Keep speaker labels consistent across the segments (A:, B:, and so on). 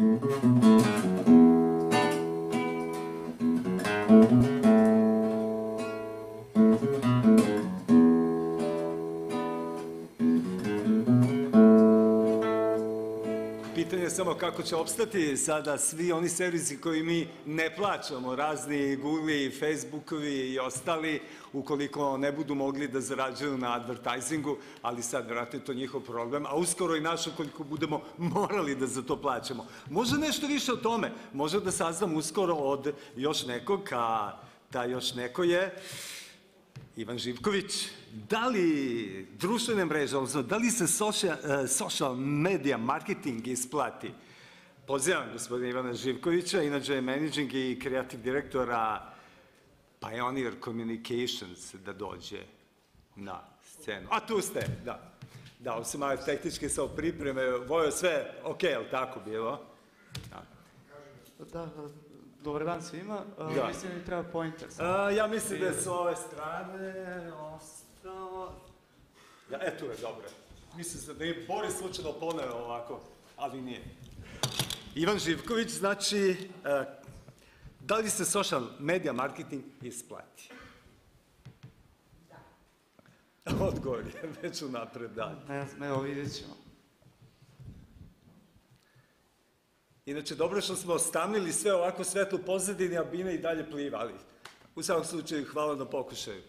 A: Pitanje je samo kako će opstati sada svi oni servisi koji mi ne plaćamo, razni Google, Facebookovi i ostali, ukoliko ne budu mogli da zarađuju na advertisingu, ali sad vjerojatno je to njihov problem, a uskoro i naš ukoliko budemo morali da za to plaćamo. Može nešto više o tome, može da saznam uskoro od još nekog, a taj još neko je Ivan Živković. Da li društvene mreže, odnosno da li se social media marketing isplati? Pozivam gospodina Ivana Živkovića, inače je managing i kreativ direktora Pioneer Communications da dođe na scenu. A tu ste, da. Da, ovo se malo tehnički sa pripreme, ovo je sve ok, je li tako bilo?
B: Da, dobar dan svima. Mislim da mi treba pointer.
A: Ja mislim da je s ove strane ostalo... Eto je, dobro. Mislim da je Boris slučajno poneo ovako, ali nije. Ivan Živković, znači, da li se social media marketing isplati? Da. Odgovor je već unapred, da.
B: Ne znam, evo vidjet ćemo.
A: Inače, dobro što smo ostavili sve ovako svetlu pozadini, a Bina i dalje pliva, ali u svakom slučaju hvala na pokušaju.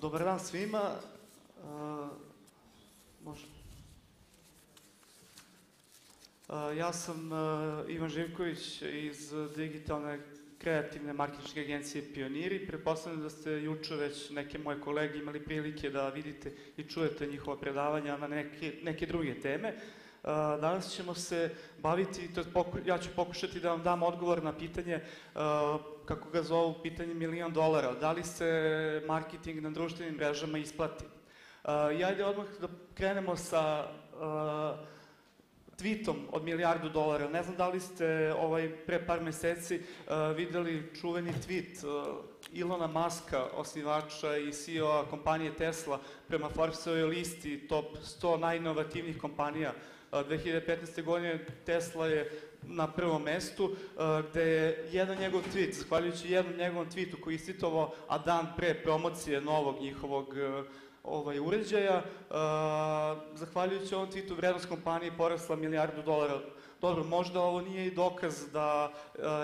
B: Dobar dan svima. Ja sam Ivan Živković iz digitalne kreativne marketinške agencije Pioniri. Pretpostavljam da ste juče već neke moje kolege imali prilike da vidite i čujete njihova predavanja na neke druge teme. Danas ćemo se baviti, ja ću pokušati da vam dam odgovor na pitanje, kako ga zovu, pitanje $1.000.000. Da li se marketing na društvenim mrežama isplati? I ajde odmah da krenemo sa tweetom od $1.000.000.000. Ne znam da li ste pre par meseci videli čuveni tweet Ilona Maska, osnivača i CEO-a kompanije Tesla, prema Forbesovoj listi top 100 najinovativnijih kompanija 2015. godine. Tesla je na prvom mestu, gde je jedan njegov tweet, zahvaljujući jednom njegovom tweetu koji je citovao, a dan pre promocije novog njihovog uređaja, zahvaljujući ovom tweetu vrednost kompanije porasla $1.000.000.000. Dobro, možda ovo nije i dokaz da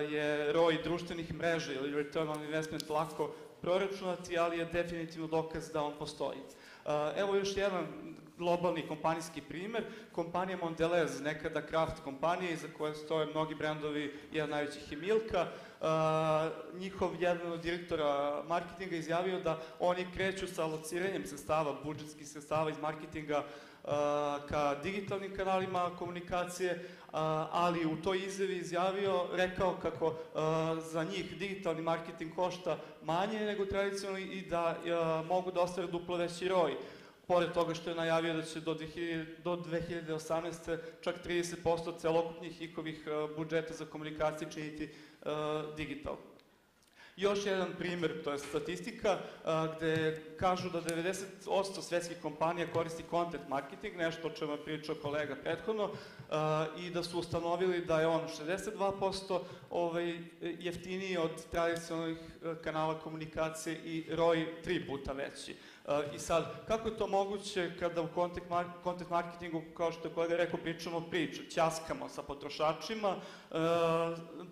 B: je ROI društvenih mreža ili return on investment lako proračunati, ali je definitivno dokaz da on postoji. Evo još jedan globalni kompanijski primer. Kompanija Mondelez, nekada Kraft kompanija, iza koje stoje mnogi brendovi, jedan najvećih je Milka. Njihov jedan od direktora marketinga izjavio da oni kreću sa alociranjem sredstava, budžetskih sredstava iz marketinga ka digitalnim kanalima komunikacije, ali u toj izjavi rekao kako za njih digitalni marketing košta manje nego tradicionalni i da mogu da ostvare duplo veći ROI. Pored toga što je najavio da će do 2018. čak 30% celokupnih njihovih budžeta za komunikaciju činiti digital. Još jedan primer, to je statistika, gde kažu da 90% svetskih kompanija koristi content marketing, nešto o čemu je pričao kolega prethodno, i da su ustanovili da je on 62% jeftiniji od tradicionalnih kanala komunikacije i ROI 3 puta veći. I sad, kako je to moguće kada u content marketingu, kao što je kolega rekao, pričamo priče, ćaskamo sa potrošačima,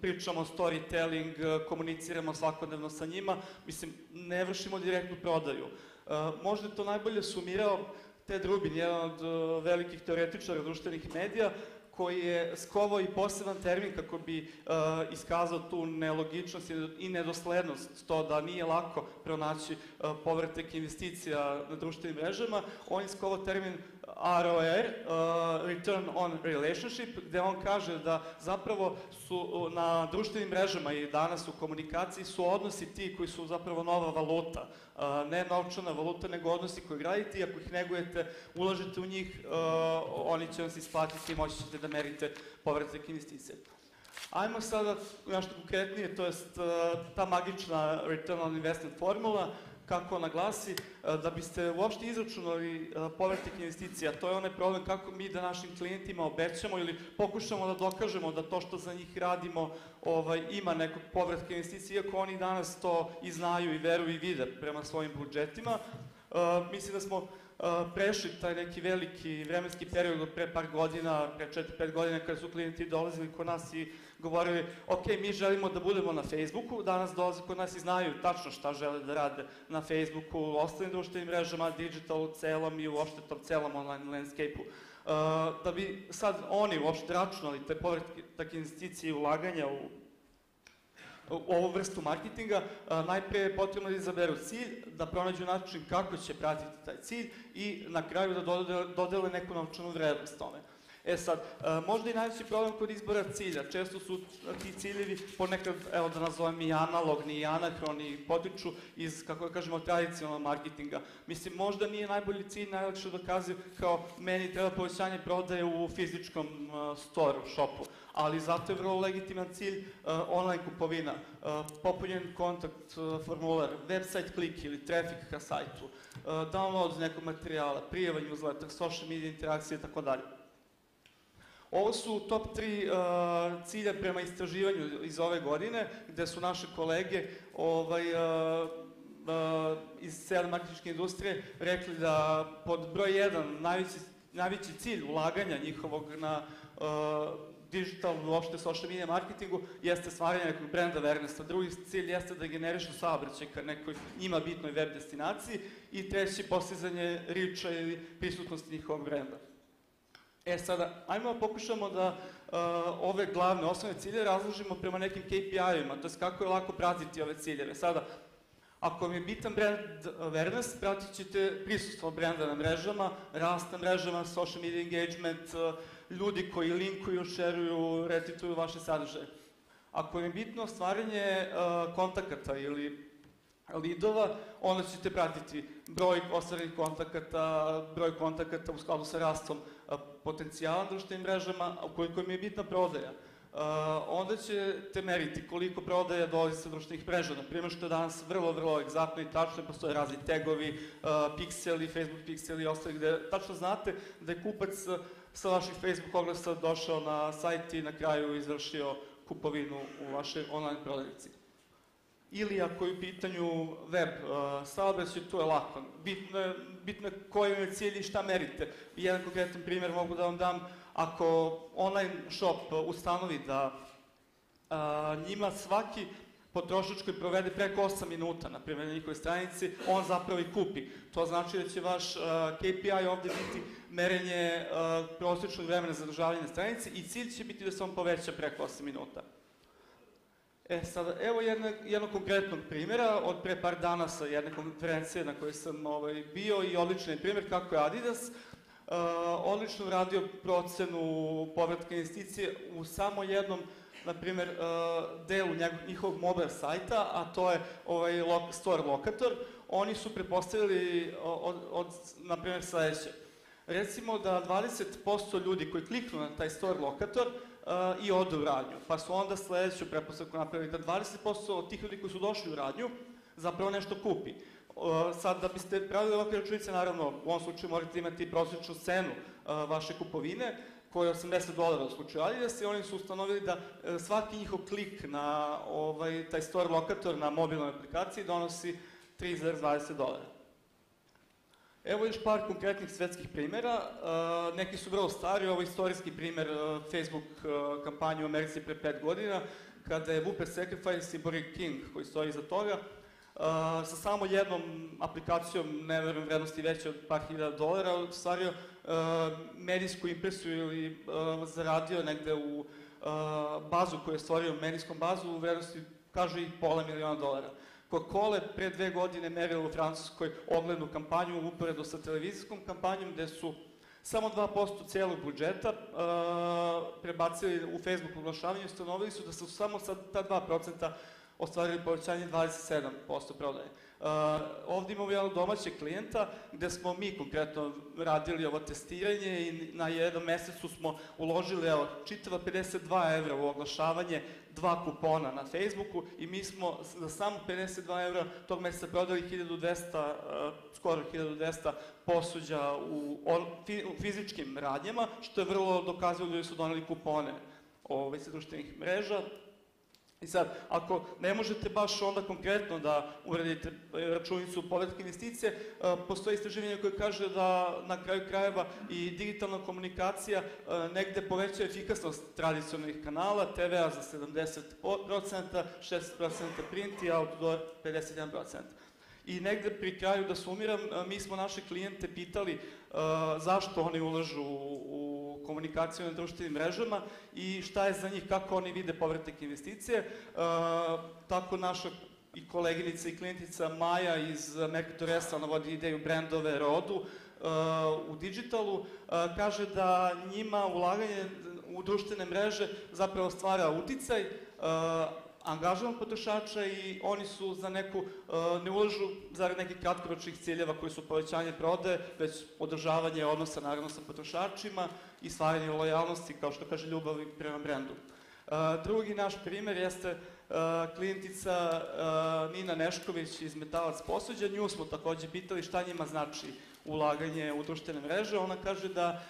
B: pričamo storytelling, komuniciramo svakodnevno sa njima, mislim, ne vršimo direktnu prodaju. Možda je to najbolje sumirao Ted Rubin, jedan od velikih teoretičara društvenih medija, koji je skovao i poseban termin kako bi iskazao tu nelogičnost i nedoslednost, to da nije lako pronaći povratak investicija na društvenim mrežama. On je skovao termin ROR, Return on Relationship, gde on kaže da zapravo su na društvenim mrežama i danas u komunikaciji su odnosi ti koji su zapravo nova valuta, ne novčana valuta, nego odnosi koje gradite i ako ih negujete, ulažete u njih, oni će vam se isplatiti i moći ćete da merite povratak investicije. Ajmo sada nešto konkretnije, to je ta magična Return on Investment formula, kako ona glasi, da biste uopšte izračunali povratak investicija, to je onaj problem kako mi da našim klijentima obećamo ili pokušamo da dokažemo da to što za njih radimo ima nekog povratka investicija, iako oni danas to i znaju i veruju i vide prema svojim budžetima. Mislim da smo prešli taj neki veliki vremenski period od pre par godina, pre 4-5 godina, kada su klijenti dolazili kod nas i govorili, ok, mi želimo da budemo na Facebooku, danas dolaze kod nas i znaju tačno šta žele da rade na Facebooku, u ostalim društvenim mrežama, digitalu celom i uopšte tom celom online landscape-u. Da bi sad oni uopšte računali te povratak investicije i ulaganja u ovu vrstu marketinga, najpre je potrebno da izaberu cilj, da pronađu način kako će pratiti taj cilj i na kraju da dodele neku novčanu vrednost tome. Sad, možda i najveći problem kod izbora cilja, često su ti ciljevi ponekad, evo da nazovem i analogni i anahroni, potiču iz, kako da kažemo, tradicionalnog marketinga. Mislim, možda nije najbolji cilj, najlakše dokaziv kao meni treba povećanje prodaje u fizičkom storu, shopu, ali zato je vrlo legitiman cilj online kupovina, popunjen kontakt formular, website klik ili traffic ka sajtu, download nekog materijala, prijava newsletter, social media interakcije, tako dalje. Ovo su top 3 cilja prema istraživanju iz ove godine, gde su naše kolege iz cele marketinške industrije rekli da pod broj 1 najveći cilj ulaganja njihovog na digital, uopšte social media marketingu jeste stvaranje nekog brand awarenessa, drugi cilj jeste da generišu saobraćaj ka nekoj njima bitnoj web destinaciji i treći postizanje reacha ili prisutnosti njihovog brenda. Sada, ajmo da pokušamo da ove glavne, osnovne cilje razložimo prema nekim KPI-ima, to je kako je lako pratiti ove ciljeve. Sada, ako vam je bitan brand awareness, pratit ćete prisustvo brenda na mrežama, rast na mrežama, social media engagement, ljudi koji linkuju, šeruju, retituju vaše sadržaje. Ako vam je bitno stvaranje kontakata ili lidova, onda ćete pratiti broj ostvarenih kontakata, broj kontakata u skladu sa rastom potencijala na društvenim mrežama, ukoliko im je bitna prodaja. Onda ćete meriti koliko prodaja dolazi sa društvenih mreža, na primjer što je danas vrlo egzaktno i tačno, postoje razni tagovi, pikseli, Facebook pikseli i ostali, gde tačno znate da je kupac sa vaših Facebook oglasa došao na sajt i na kraju izvršio kupovinu u vašoj online prodavnici. Ili ako je u pitanju web saobraćaj, to je lako. Bitno je koji je cilj i šta merite. Jedan konkretan primjer mogu da vam dam. Ako online shop ustanovi da njima svaki potrošač koji provede preko 8 minuta, na primjer na njihovoj stranici, on zapravo i kupi. To znači da će vaš KPI ovde biti merenje prosječnog vremena zadržavanja na stranici i cilj će biti da se on poveća preko 8 minuta. Sada, evo jednog konkretnog primjera od pre par dana sa jedne konferencije na kojoj sam bio i odličan je primjer kako je Adidas odlično uradio procenu povratka investicije u samo jednom, na primjer, delu njihovog mobile sajta, a to je store lokator. Oni su pretpostavili na primjer, sledeće. Recimo da 20% ljudi koji kliknu na taj store lokator i odu u radnju, pa su onda sledeću pretpostavku napravili da 20% od tih ljudi koji su došli u radnju zapravo nešto kupi. Sad, da biste pravili ovakve računice, naravno, u ovom slučaju morate imati prosječnu cenu vaše kupovine, koja je $80 u slučaju Adidas, i oni su ustanovili da svaki njihov klik na taj store lokator na mobilnoj aplikaciji donosi $3,20. Evo još par konkretnih svetskih primjera, neki su vrlo stari, ovo je istorijski primjer Facebook kampanje u Americi pre 5 godina, kada je Whooper Sacrifice i Burger King, koji stoji iza toga, sa samo jednom aplikacijom, ne verujem vrednosti veće od par $1000, ostvario medijsku impresiju ili zaradio negde u bazu koju je stvorio, medijskom bazu, u vrednosti, kažu i $500.000. Coca-Cola pre 2 godine merila u Francuskoj oglednu kampanju u uporedu sa televizijskom kampanjom, gde su samo 2% cijelog budžeta prebacili u Facebook oglašavanje i ustanovili su da su samo sa ta 2% ostvarili povećanje 27% prodaje. Ovdje imamo jednog domaćeg klijenta gde smo mi konkretno radili ovo testiranje i na jednom mesecu smo uložili čitava 52 evra u oglašavanje 2 kupona na Facebooku i mi smo za samo 52 evra tog meseca prodali 1200, skoro 1200 posuđa u fizičkim radnjama, što je vrlo dokazano da su doneli kupone sa društvenih mreža. I sad, ako ne možete baš onda konkretno da uradite računicu povratka investicije, postoje istraživanje koje kaže da na kraju krajeva i digitalna komunikacija negde povećava efikasnost tradicionalnih kanala, TV-a za 70%, 60% print i outdoor 51%. I negde pri kraju, da sumiram, mi smo naše klijente pitali zašto oni ulažu u komunikaciju na društvenim mrežama i šta je za njih, kako oni vide povratak investicije. Tako naša i koleginica i klijentica Maja iz Mercatoresa, ona vodi ideju brendove Rodu u digitalu, kaže da njima ulaganje u društvene mreže zapravo stvara uticaj, angažovan potrošača i oni su za neku, ne ulažu zarad nekih kratkoročnih ciljeva koji su povećanje prodaje, već održavanje odnosa naravno sa potrošačima i stvaranje lojalnosti, kao što kaže, ljubavi prema brendu. Drugi naš primer jeste klijentica Nina Nešković iz Metalac posuđa. Nju smo takođe pitali šta njima znači ulaganje u društvene mreže. Ona kaže da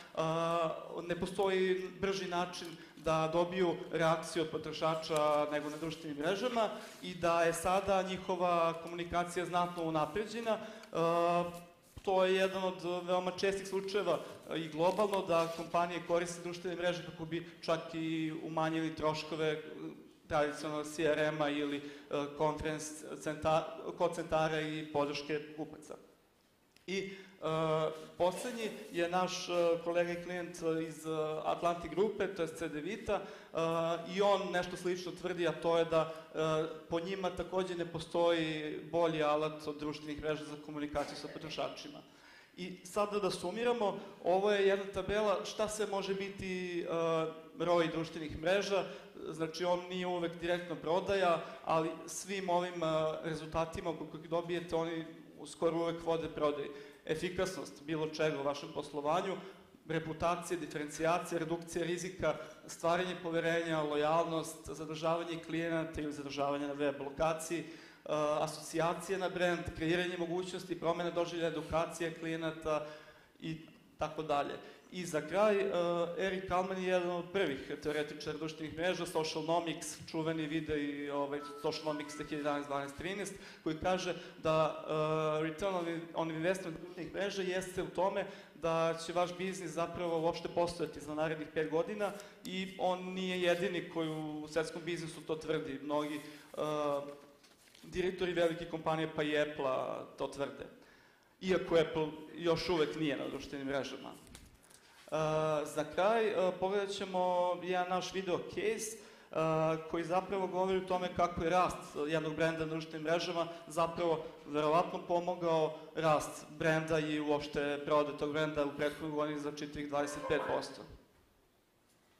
B: ne postoji brži način da dobiju reakciju od potrošača nego na društvenim mrežama i da je sada njihova komunikacija znatno unapređena. To je jedan od veoma čestih slučajeva i globalno da kompanije koriste društvene mreže kako bi čak i umanjili troškove tradicionalnog CRM-a ili call centara i podrške kupaca. I poslednji je naš kolega i klijent iz Atlantic grupe, to je CDVita, i on nešto slično tvrdi, a to je da po njima takođe ne postoji bolji alat od društvenih mreža za komunikaciju sa potrošačima. I sada da sumiramo, ovo je jedna tabela šta sve može biti ROI društvenih mreža, znači on nije uvek direktno prodaja, ali svim ovim rezultatima koje dobijete, oni skoro uvek vode prodaj. Efikasnost bilo čega u vašem poslovanju, reputacija, diferencijacija, redukcija rizika, stvaranje poverenja, lojalnost, zadržavanje klijenata ili zadržavanje na web lokaciji, asocijacije na brend, kreiranje mogućnosti, promene doživljaja, edukacija klijenata i tako dalje. I za kraj, Erik Kalman je jedan od prvih teoretičara društvenih mreža, Socialnomics, čuveni vide i Socialnomics 2011, 12, 13, koji kaže da return on investment društvenih mreža jeste u tome da će vaš biznis zapravo uopšte postojati za narednih 5 godina i on nije jedini koji u svetskom biznisu to tvrdi. Mnogi direktori velikih kompanija, pa i Apple-a to tvrde. Iako Apple još uvek nije na društvenim mrežama. Za kraj pogledat ćemo jedan naš video case koji zapravo govori o tome kako je rast jednog brenda na društvenim mrežama zapravo verovatno pomogao rast brenda i uopšte prodaje tog brenda u prethodnoj godini za čitavih 25%.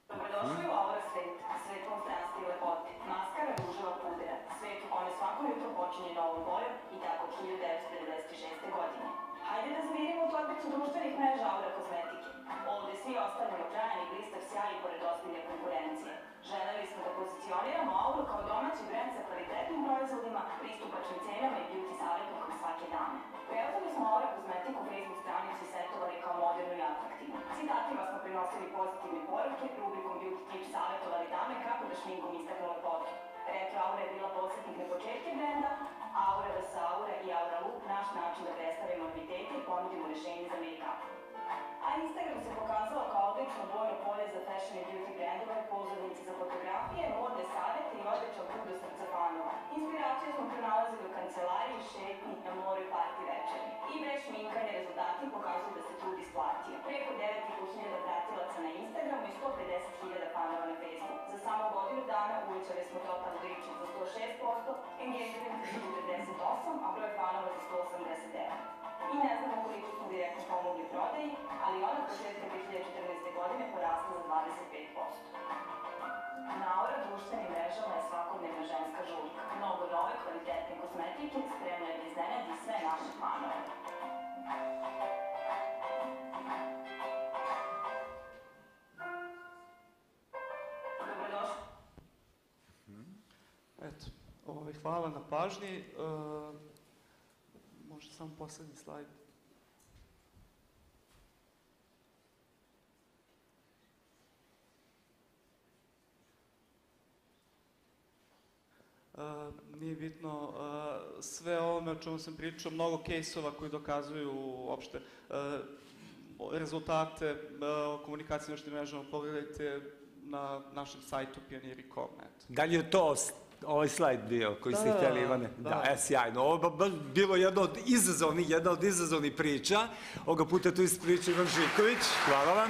C: Dobrodošli u Aura svet, svet konstranstva i lepote. Maskara ruževa pudera, svet u kome svako jutro počinje novom bojom i tako 1996. godine. Hajde da zavirimo u torbicu društvenih mreža Aura kozmetike. Ovde svi ostavljamo trajan i blistav sjaj i pored ozbiljne konkurencije. Želeli smo da pozicioniramo Auru kao domaći brend sa kvalitetnim proizvodima, pristupačnim cenama i beauty savjetom svake dame. Preuzeli smo Aura kozmetiku Facebook stranicu i setovali kao modernu i atraktivnu. Citatima smo prenosili pozitivne poruke, rubrikom beauty tips savjetovali dame kako da šminkom istaknu lepotu. Retro Aura je bila podsjetnik na početke brenda, Aura da sa Aura i Aura Look naš način da predstavimo novitete i ponudimo rešenje za make-up. A Instagram se pokazalo kao odlično bojno polje za fashion i beauty brendove, pozornici za fotografije, modne savjete i odličan put do srca fanova. Inspiraciju smo pronalazili u kancelariji, šetnji, na moru i party večeri. I bez šminkanja rezultati pokazuju da se trud isplatio. Preko 9.500 pratilaca na Instagramu i 150.000 fanova na Facebooku. Za samo godinu dana uvećali smo total reach za 106%, engagement za 48%, a broj fanova za 189%. I ne znamo koliko smo direktno pomogli prodaji, ali ona od početka 2014. godine porasla za 25%. Na Aura društvenim mrežama ležala je svakodnevna ženska žurka. Mnogo nove kvalitetne kozmetike spremne da iznenadi sve naše fanove. Dobrodošli.
B: Eto, hvala na pažnji. Može samo poslednji slajd. Nije bitno, sve ovome o čemu sam pričao, mnogo kejsova koji dokazuju uopšte rezultate komunikacije na našim mrežama, pogledajte na našem sajtu pioniri.com.
A: Da li je to ovaj slajd bio koji ste htjeli, Ivane? Da, sjajno. Ovo je bilo jedna od izazovnih priča. Ovoga puta tu ispriča Ivan Živković. Hvala vam.